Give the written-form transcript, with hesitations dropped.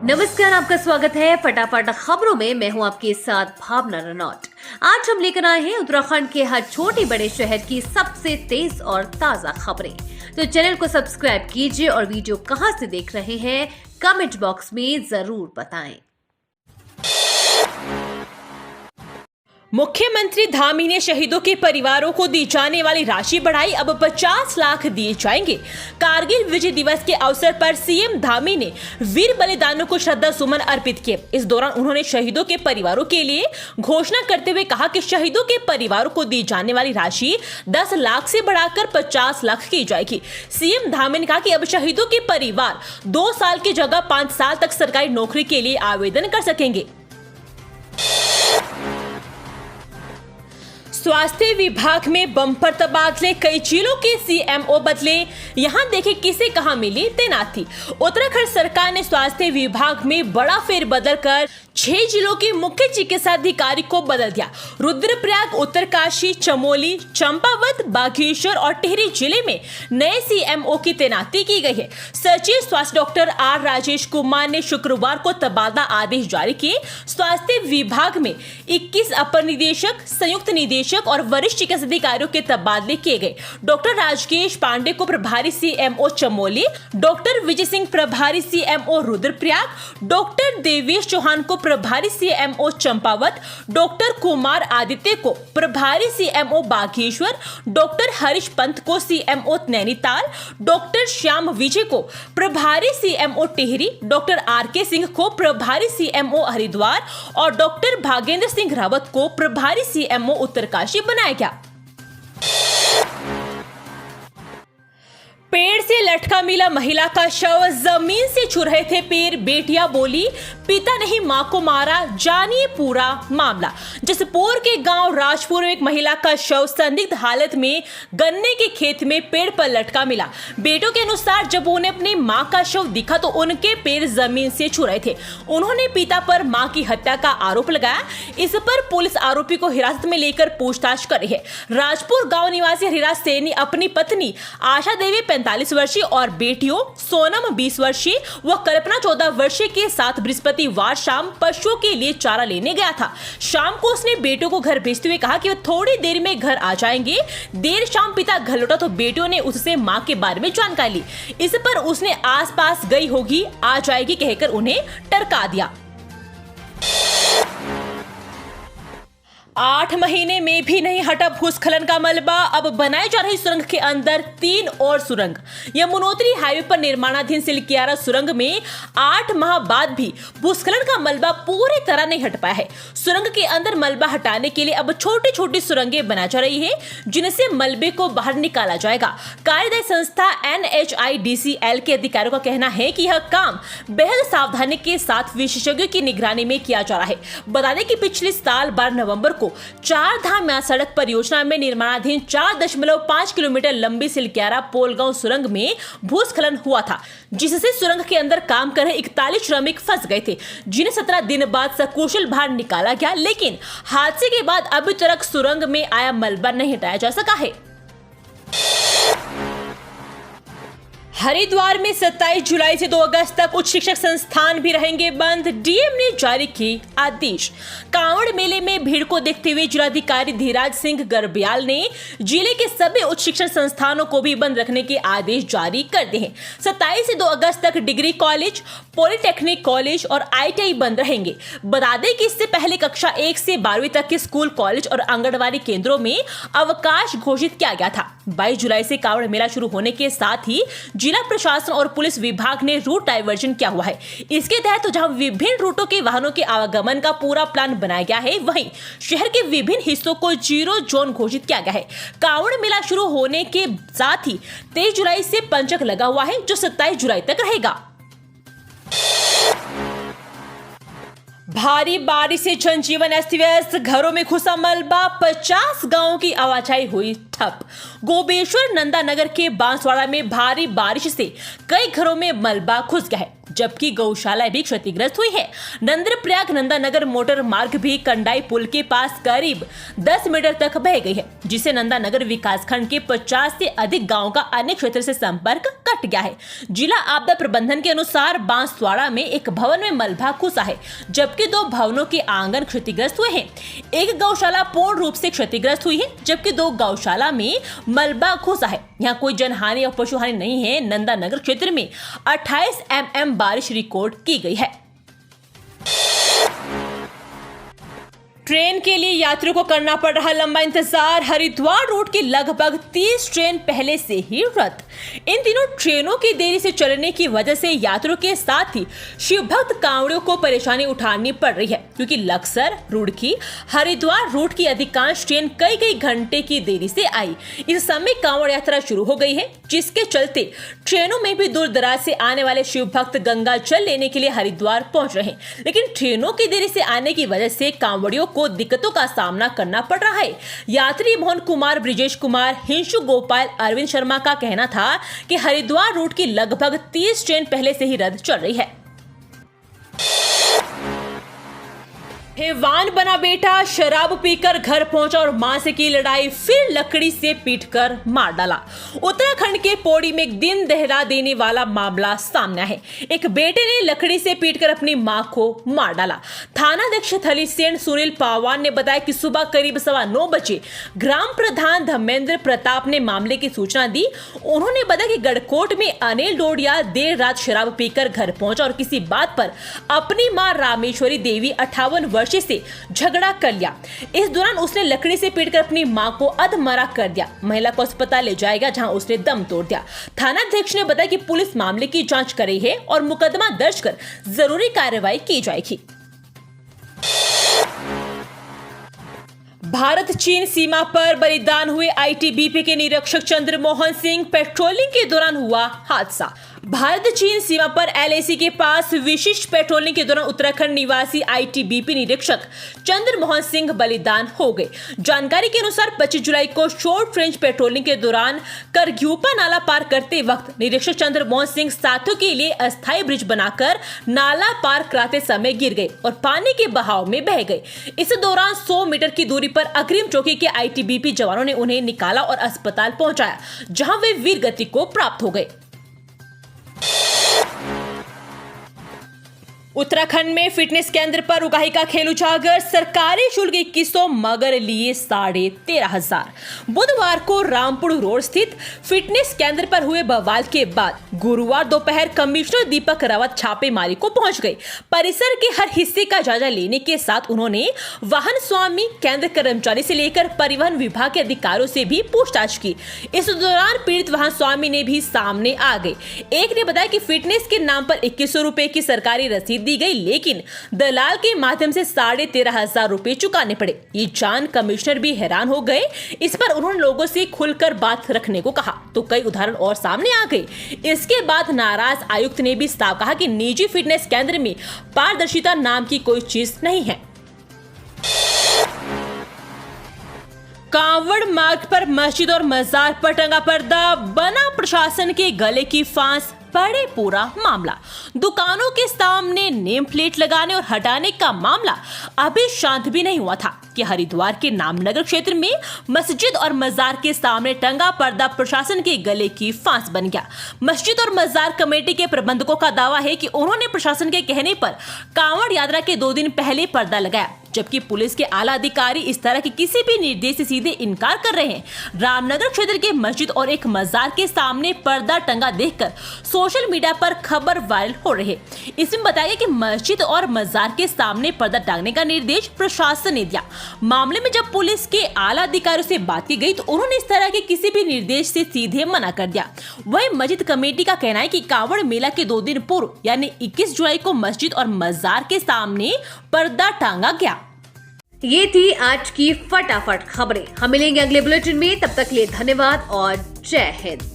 नमस्कार, आपका स्वागत है फटाफट खबरों में। मैं हूं आपके साथ भावना रनौत। आज हम लेकर आए हैं उत्तराखंड के हर छोटे बड़े शहर की सबसे तेज और ताजा खबरें। तो चैनल को सब्सक्राइब कीजिए और वीडियो कहां से देख रहे हैं कमेंट बॉक्स में जरूर बताएं। मुख्यमंत्री धामी ने शहीदों के परिवारों को दी जाने वाली राशि बढ़ाई, अब 50 लाख दिए जाएंगे। कारगिल विजय दिवस के अवसर पर सीएम धामी ने वीर बलिदानों को श्रद्धा सुमन अर्पित किए। इस दौरान उन्होंने शहीदों के परिवारों के लिए घोषणा करते हुए कहा कि शहीदों के परिवारों को दी जाने वाली राशि 10 लाख से बढ़ाकर 50 लाख की जाएगी। सीएम धामी ने कहा कि अब शहीदों के परिवार 2 साल की जगह 5 साल तक सरकारी नौकरी के लिए आवेदन कर सकेंगे। स्वास्थ्य विभाग में बम्पर तबादले, कई जिलों के सीएमओ बदले, यहां देखें किसे कहां मिली तैनाती। उत्तराखंड सरकार ने स्वास्थ्य विभाग में बड़ा फेरबदल कर 6 जिलों के मुख्य चिकित्सा अधिकारी को बदल दिया। रुद्रप्रयाग, उत्तरकाशी, चमोली, चंपावत, बागेश्वर और टिहरी जिले में नए सीएमओ की तैनाती की गई है। सचिव स्वास्थ्य डॉक्टर आर राजेश कुमार ने शुक्रवार को तबादला आदेश जारी किए। स्वास्थ्य विभाग में 21 अपर निदेशक, संयुक्त निदेशक और वरिष्ठ चिकित्सा अधिकारियों के तबादले किए गए। डॉक्टर राजेश पांडे को प्रभारी सीएमओ चमोली, डॉक्टर विजय सिंह प्रभारी सीएमओ रुद्रप्रयाग, डॉक्टर देवेश चौहान को प्रभारी सीएमओ चंपावत, डॉक्टर कुमार आदित्य को प्रभारी सीएमओ बागेश्वर, डॉक्टर हरीश पंत को सीएमओ नैनीताल, डॉक्टर श्याम विजय को प्रभारी CMO Tehri, doctor RK Singh को प्रभारी सीएमओ हरिद्वार और डॉक्टर भागेंद्र सिंह रावत को प्रभारी सीएमओ उत्तरकाशी बनाया गया। पेड़ से लटका मिला महिला का शव, जमीन से छू रहे थे पैर, बेटियां बोली पिता ने ही मां को मारा, जानिए पूरा मामला। जसपुर के गांव राजपुर में एक महिला का शव संदिग्ध हालत में गन्ने के खेत में पेड़ पर लटका मिला। बेटों के अनुसार जब उन्हें अपनी मां का शव दिखा तो उनके पैर जमीन से छू रहे थे। उन्होंने पिता पर मां की हत्या का आरोप लगाया। इस पर पुलिस आरोपी को हिरासत में लेकर पूछताछ कर रही है। राजपुर गांव निवासी हरिराज सैनी अपनी पत्नी आशा देवी 45 वर्षीय और बेटियों सोनम 20 वर्षीय व कल्पना 14 वर्षीय के साथ बृहस्पतिवार शाम पशुओं के लिए चारा लेने गया था। शाम को उसने बेटों को घर भेजते हुए कहा कि वह थोड़ी देर में घर आ जाएंगे। देर शाम पिता घर लौटा तो बेटियों ने उससे मां के बारे में जानकारी ली। इस पर उसने आसपास गई होगी, आ जाएगी कहकर उन्हें टरका दिया। 8 महीने में भी नहीं हटा भूस्खलन का मलबा, अब बनाई जा रही सुरंग के अंदर 3 और सुरंग। यमुनोत्री हाईवे पर निर्माणाधीन सिलकियारा सुरंग में 8 माह बाद भी भूस्खलन का मलबा पूरी तरह नहीं हट पाया है। सुरंग के अंदर मलबा हटाने के लिए अब छोटी छोटी सुरंगें बनाई जा रही है, जिनसे मलबे को बाहर निकाला जाएगा। कार्यदायी संस्था NHIDCL के अधिकारियों का कहना है कि यह काम बेहद सावधानी के साथ विशेषज्ञों की निगरानी में किया जा रहा है। बता दें कि पिछले साल 12 नवंबर को 4 धाम सड़क परियोजना में निर्माणाधीन 4.5 किलोमीटर लंबी सिलक्यारा पोलगांव सुरंग में भूस्खलन हुआ था, जिससे सुरंग के अंदर काम कर रहे 41 श्रमिक फंस गए थे, जिन्हें 17 दिन बाद सकुशल बाहर निकाला गया। लेकिन हादसे के बाद अभी तक सुरंग में आया मलबा नहीं हटाया जा सका है। हरिद्वार में 27 जुलाई से 2 अगस्त तक उच्च शिक्षक संस्थान भी रहेंगे बंद, डीएम ने जारी किए आदेश। कांवड़ मेले में भीड़ को देखते हुए जिलाधिकारी धीराज सिंह गर्ब्याल ने जिले के सभी उच्च शिक्षण संस्थानों को भी बंद रखने के आदेश जारी कर दिए हैं। 27 से 2 अगस्त तक डिग्री कॉलेज, पॉलिटेक्निक कॉलेज और ITI बंद रहेंगे। बता दें कि इससे पहले कक्षा 1 से 12वीं तक के स्कूल, कॉलेज और आंगनबाड़ी केंद्रों में अवकाश घोषित किया गया था। 22 जुलाई से कांवड़ मेला शुरू होने के साथ ही जिला प्रशासन और पुलिस विभाग ने रूट डाइवर्जन किया हुआ है। इसके तहत जहां विभिन्न रूटों के वाहनों के आवागमन का पूरा प्लान बनाया गया है, वहीं शहर के विभिन्न हिस्सों को 0 जोन घोषित किया गया है। कांवड़ मेला शुरू होने के साथ ही 23 जुलाई से पंचक लगा हुआ है, जो 27 जुलाई तक रहेगा। भारी बारिश से जनजीवन अस्त व्यस्त, घरों में घुसा मलबा, 50 गांवों की आवाजाही हुई ठप। गोबेश्वर नंदा नगर के बांसवाड़ा में भारी बारिश से कई घरों में मलबा घुस गया है। जबकि गौशाला भी क्षतिग्रस्त हुई है। नंद्रप्रयाग नंदानगर मोटर मार्ग भी कंडाई पुल के पास करीब 10 मीटर तक बह गई है, जिससे नंदानगर विकासखंड के 50 से अधिक गाँव का अन्य क्षेत्र से संपर्क कट गया है। जिला आपदा प्रबंधन के अनुसार बांसवाड़ा में एक भवन में मलबा घुसा है, जबकि 2 भवनों के आंगन क्षतिग्रस्त हुए हैं। एक गौशाला पूर्ण रूप से क्षतिग्रस्त हुई है, जबकि 2 गौशाला में मलबा घुसा है। यहाँ कोई जनहानि और पशुहानि नहीं है। नंदानगर क्षेत्र में 28 mm बारिश रिकॉर्ड की गई है। ट्रेन के लिए यात्रियों को करना पड़ रहा लंबा इंतजार। हरिद्वार रूट की लगभग 30 ट्रेन पहले से ही रद्द। इन दिनों ट्रेनों की देरी से चलने की वजह से यात्रियों के साथ ही शिव भक्त कांवड़ियों को परेशानी उठानी पड़ रही है, क्योंकि लक्सर, रुड़की, हरिद्वार रूट की अधिकांश ट्रेन कई घंटे की देरी से आई। इस समय कांवड़ यात्रा शुरू हो गई है, जिसके चलते ट्रेनों में भी दूर दराज से आने वाले शिव भक्त गंगा जल लेने के लिए हरिद्वार पहुंच रहे हैं। लेकिन ट्रेनों की देरी से आने की वजह से कांवड़ियों को दिक्कतों का सामना करना पड़ रहा है। यात्री मोहन कुमार, ब्रिजेश कुमार, हिंशु गोपाल, अरविंद शर्मा का कहना था कि हरिद्वार रूट की लगभग 30 ट्रेन पहले से ही रद्द चल रही है। हैवान बना बेटा, शराब पीकर घर पहुंचा और मां से की लड़ाई, फिर लकड़ी से पीटकर मार डाला। उत्तराखंड के पौड़ी में एक दिन दहला देने वाला मामला सामने है। एक बेटे ने लकड़ी से पीटकर अपनी मां को मार डाला। थानाध्यक्ष थलीसेन सुनील पावान ने बताया कि सुबह करीब 9:15 बजे ग्राम प्रधान धर्मेंद्र प्रताप ने मामले की सूचना दी। उन्होंने बताया कि गढ़कोट में अनिल डोडिया देर रात शराब पीकर घर पहुंचा और किसी बात पर अपनी मां रामेश्वरी देवी 58 वर्ष से झगड़ा कर लिया। इस दौरान उसने लकड़ी से पीटकर अपनी मां को अधमरा कर दिया। महिला को अस्पताल ले जाएगा, जहां उसने दम तोड़ दिया। थानाध्यक्ष ने बताया कि पुलिस मामले की जांच कर रही है और मुकदमा दर्ज कर जरूरी कार्रवाई की जाएगी। भारत चीन सीमा पर बलिदान हुए आईटीबीपी के निरीक्षक चंद्रमोहन सिंह, पेट्रोलिंग के दौरान हुआ हादसा। भारत चीन सीमा पर एलएसी के पास विशिष्ट पेट्रोलिंग के दौरान उत्तराखंड निवासी आईटीबीपी निरीक्षक चंद्रमोहन सिंह बलिदान हो गए। जानकारी के अनुसार 25 जुलाई को शॉर्ट रेंज पेट्रोलिंग के दौरान करघ्यूपा नाला पार करते वक्त निरीक्षक चंद्रमोहन सिंह साथियों के लिए अस्थायी ब्रिज बनाकर नाला पार कराते समय गिर गए और पानी के बहाव में बह गए। इस दौरान 100 मीटर की दूरी पर अग्रिम चौकी के आईटीबीपी जवानों ने उन्हें निकाला और अस्पताल पहुंचाया, जहां वे वीर गति को प्राप्त हो गए। उत्तराखंड में फिटनेस केंद्र पर उगाही का खेल उजागर। सरकारी शुल्क 2100 मगर लिए 13,500। बुधवार को रामपुर रोड स्थित फिटनेस केंद्र पर हुए बवाल के बाद गुरुवार दोपहर कमिश्नर दीपक रावत छापेमारी को पहुंच गए। परिसर के हर हिस्से का जायजा लेने के साथ उन्होंने वाहन स्वामी, केंद्र कर्मचारी से लेकर परिवहन विभाग के अधिकारियों से भी पूछताछ की। इस दौरान पीड़ित वाहन स्वामी ने भी सामने आ गए। एक ने बताया कि फिटनेस के नाम पर 2100 रुपए की सरकारी रसीद दी गई, लेकिन दलाल के माध्यम से 13,500 रुपए चुकाने पड़े। ये जान कमिश्नर भी हैरान हो गए। इस पर उन्होंने लोगों से खुलकर बात रखने को कहा, तो कई उदाहरण और सामने आ गए। इसके बाद नाराज आयुक्त ने भी साफ कहा कि निजी फिटनेस केंद्र में पारदर्शिता नाम की कोई चीज नहीं है। कांवड़ मार्ग पर मस्जिद और मजार पर टंगा पर्दा, बना प्रशासन के गले की फांस, बड़े पूरा मामला। दुकानों के सामने नेम प्लेट लगाने और हटाने का मामला अभी शांत भी नहीं हुआ था कि हरिद्वार के नामनगर क्षेत्र में मस्जिद और मजार के सामने टंगा पर्दा प्रशासन के गले की फांस बन गया। मस्जिद और मजार कमेटी के प्रबंधकों का दावा है कि उन्होंने प्रशासन के कहने पर कांवड़ यात्रा के 2 दिन पहले पर्दा लगाया, जबकि पुलिस के आला अधिकारी इस तरह के किसी भी निर्देश से सीधे इनकार कर रहे हैं। रामनगर क्षेत्र के मस्जिद और एक मजार के सामने पर्दा टंगा देखकर सोशल मीडिया पर खबर वायरल हो रही है। इसमें बताया कि मस्जिद और मजार के सामने पर्दा टांगने का निर्देश प्रशासन ने दिया। मामले में जब पुलिस के आला अधिकारियों से बात की गई तो उन्होंने इस तरह के किसी भी निर्देश से सीधे मना कर दिया। वहीं मस्जिद कमेटी का कहना है कि कांवड़ मेला के 2 दिन पूर्व यानी 21 जुलाई को मस्जिद और मजार के सामने पर्दा टांगा गया। ये थी आज की फटाफट खबरें। हम मिलेंगे अगले बुलेटिन में, तब तक के लिए धन्यवाद और जय हिंद।